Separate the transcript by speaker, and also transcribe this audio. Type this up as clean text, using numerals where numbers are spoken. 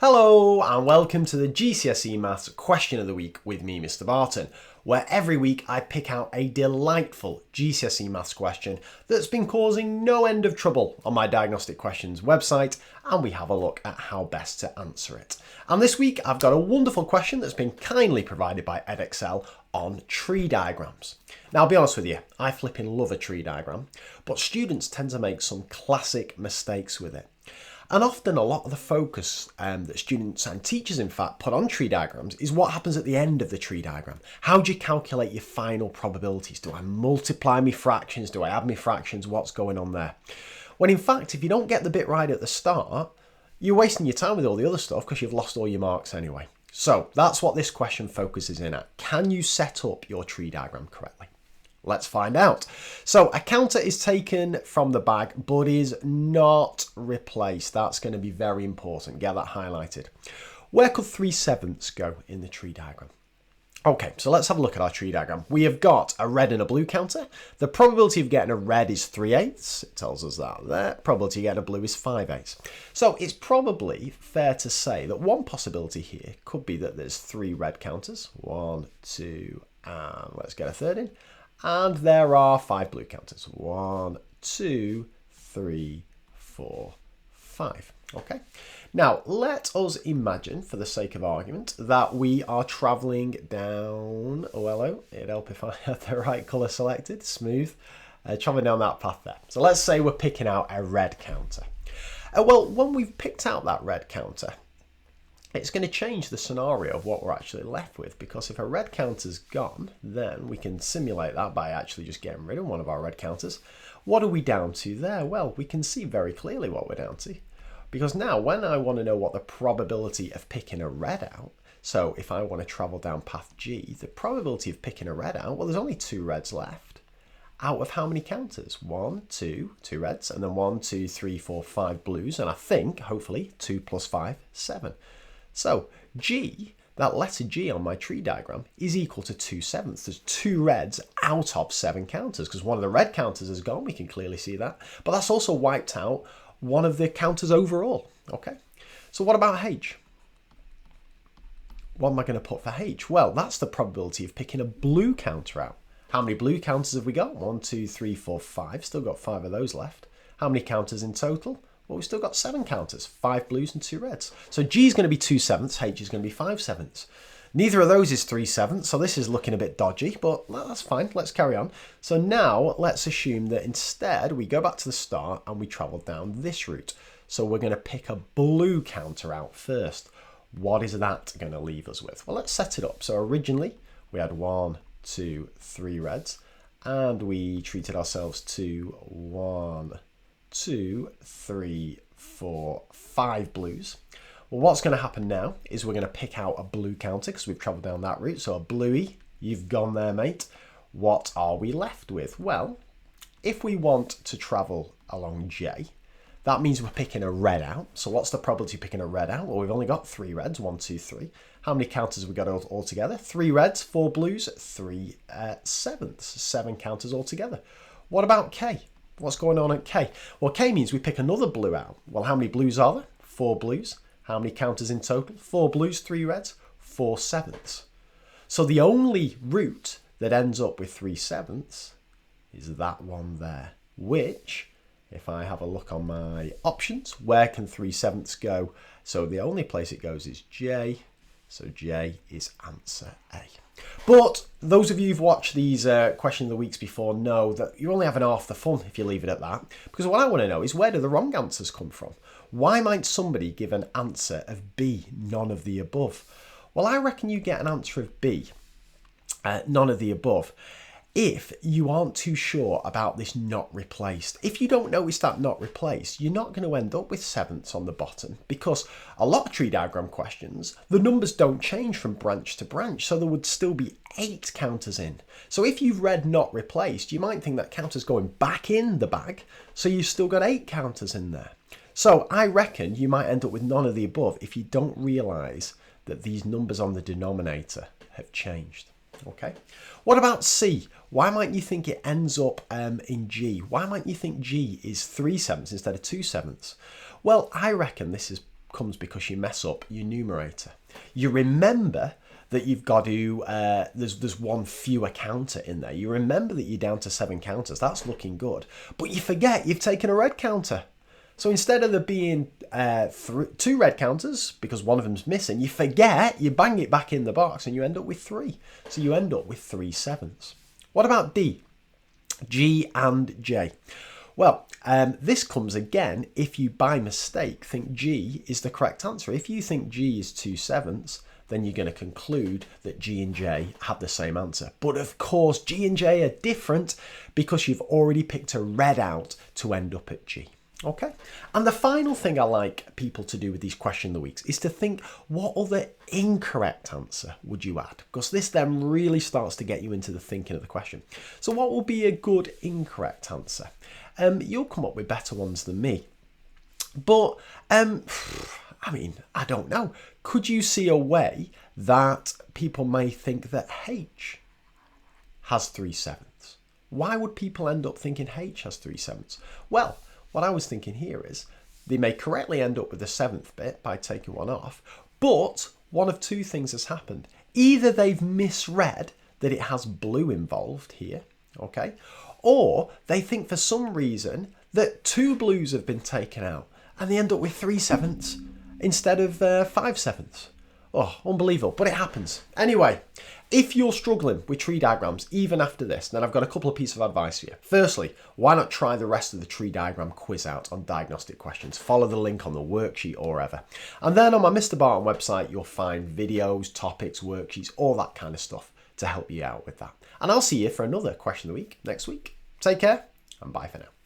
Speaker 1: Hello and welcome to the GCSE Maths Question of the Week with me, Mr. Barton, where every week I pick out a delightful GCSE Maths question that's been causing no end of trouble on my Diagnostic Questions website, and we have a look at how best to answer it. And this week I've got a wonderful question that's been kindly provided by Edexcel on tree diagrams. Now, I'll be honest with you, I flipping love a tree diagram, but students tend to make some classic mistakes with it. And often a lot of the focus that students and teachers in fact put on tree diagrams is what happens at the end of the tree diagram. How do you calculate your final probabilities? Do I multiply my fractions? Do I add my fractions? What's going on there? When in fact, if you don't get the bit right at the start, you're wasting your time with all the other stuff because you've lost all your marks anyway. So that's what this question focuses in at. Can you set up your tree diagram correctly? Let's find out. So a counter is taken from the bag but is not replaced. That's going to be very important. Get that highlighted. Where could 3/7 go in the tree diagram? Okay, so let's have a look at our tree diagram. We have got a red and a blue counter. The probability of getting a red is 3/8. It tells us that there. Probability of getting a blue is 5/8. So it's probably fair to say that one possibility here could be that there's 3 red counters. 1, 2, and let's get a third in. And there are 5 blue counters. 1, 2, 3, 4, 5. Okay. Now, let us imagine, for the sake of argument, that we are travelling down... Oh, hello. It'd help if I had the right colour selected. Smooth. Travelling down that path there. So let's say we're picking out a red counter. Well, when we've picked out that red counter, it's going to change the scenario of what we're actually left with, because if a red counter's gone, then we can simulate that by actually just getting rid of one of our red counters. What are we down to there? Well, we can see very clearly what we're down to, because now when I want to know what the probability of picking a red out, so if I want to travel down path G, the probability of picking a red out, well, there's only 2 reds left out of how many counters? 1, 2 reds, and then 1, 2, 3, 4, 5 blues, and I think, hopefully, 2 plus 5, 7. So G, that letter G on my tree diagram, is equal to 2/7. There's 2 reds out of 7 counters because one of the red counters is gone. We can clearly see that. But that's also wiped out one of the counters overall. Okay. So what about H? What am I going to put for H? Well, that's the probability of picking a blue counter out. How many blue counters have we got? 1, 2, 3, 4, 5. Still got 5 of those left. How many counters in total? Well, we've still got 7 counters, 5 blues and 2 reds. So G is going to be 2/7, H is going to be 5/7. Neither of those is 3/7, so this is looking a bit dodgy, but that's fine. Let's carry on. So now let's assume that instead we go back to the start and we travel down this route. So we're going to pick a blue counter out first. What is that going to leave us with? Well, let's set it up. So originally we had 1, 2, 3 reds, and we treated ourselves to 1, 2, 3, 4, 5 blues. Well, what's going to happen now is we're going to pick out a blue counter because we've travelled down that route. So a bluey, you've gone there, mate. What are we left with? Well, if we want to travel along J, that means we're picking a red out. So what's the probability of picking a red out? Well, we've only got 3 reds, 1, 2, 3. How many counters have we got all together? 3 reds, 4 blues, 3/7. 7 counters altogether. What about K? What's going on at K? Well, K means we pick another blue out. Well, how many blues are there? 4 blues. How many counters in total? 4 blues, 3 reds, 4/7. So the only route that ends up with 3/7 is that one there, which, if I have a look on my options, where can 3/7 go? So the only place it goes is J. So J is answer A. But those of you who've watched these question of the weeks before know that you're only having half the fun if you leave it at that. Because what I want to know is, where do the wrong answers come from? Why might somebody give an answer of B, none of the above? Well, I reckon you get an answer of B, none of the above, if you aren't too sure about this not replaced. If you don't notice that not replaced, you're not going to end up with 7ths on the bottom, because a lot of tree diagram questions, the numbers don't change from branch to branch, so there would still be 8 counters in. So if you've read not replaced, you might think that counter's going back in the bag, so you've still got 8 counters in there. So I reckon you might end up with none of the above if you don't realise that these numbers on the denominator have changed. Okay. What about C? Why might you think it ends up in G? Why might you think G is 3/7 instead of 2/7? Well, I reckon this is comes because you mess up your numerator. You remember that you've got to, there's one fewer counter in there. You remember that you're down to 7 counters. That's looking good. But you forget you've taken a red counter. So instead of there being 2 red counters, because one of them's missing, you forget, you bang it back in the box and you end up with 3. So you end up with 3 7s. What about D, G and J? Well, this comes again if you by mistake think G is the correct answer. If you think G is 2 7s, then you're going to conclude that G and J have the same answer. But of course, G and J are different because you've already picked a red out to end up at G. Okay, and the final thing I like people to do with these question of the weeks is to think, what other incorrect answer would you add? Because this then really starts to get you into the thinking of the question. So what will be a good incorrect answer? You'll come up with better ones than me. But, I mean, I don't know. Could you see a way that people may think that H has 3 7s? Why would people end up thinking H has 3 7s? Well, what I was thinking here is they may correctly end up with the 7th bit by taking one off, but one of 2 things has happened. Either they've misread that it has blue involved here, okay, or they think for some reason that 2 blues have been taken out and they end up with 3 7s instead of 5 7s. Oh, unbelievable, but it happens. Anyway, if you're struggling with tree diagrams even after this, then I've got a couple of pieces of advice for you. Firstly, why not try the rest of the tree diagram quiz out on diagnostic questions? Follow the link on the worksheet or wherever. And then on my Mr. Barton website, you'll find videos, topics, worksheets, all that kind of stuff to help you out with that. And I'll see you for another question of the week next week. Take care and bye for now.